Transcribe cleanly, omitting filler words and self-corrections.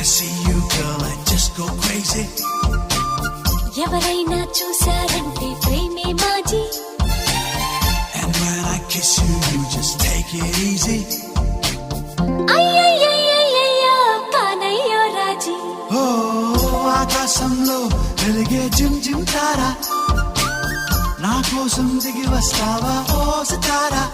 I see you, girl, I just go crazy. ఎవరైనా చూసారంటే ప్రేమే మాజీ. And when I kiss you, you just take it easy. అయ్యయ్యయ్యయ్యో కానయ్యో రాజీ. ఆకాశంలో వెలిగే జిమ్ జిమ్ తారా, నా కోసం దిగి వస్తావా ఓ సితారా.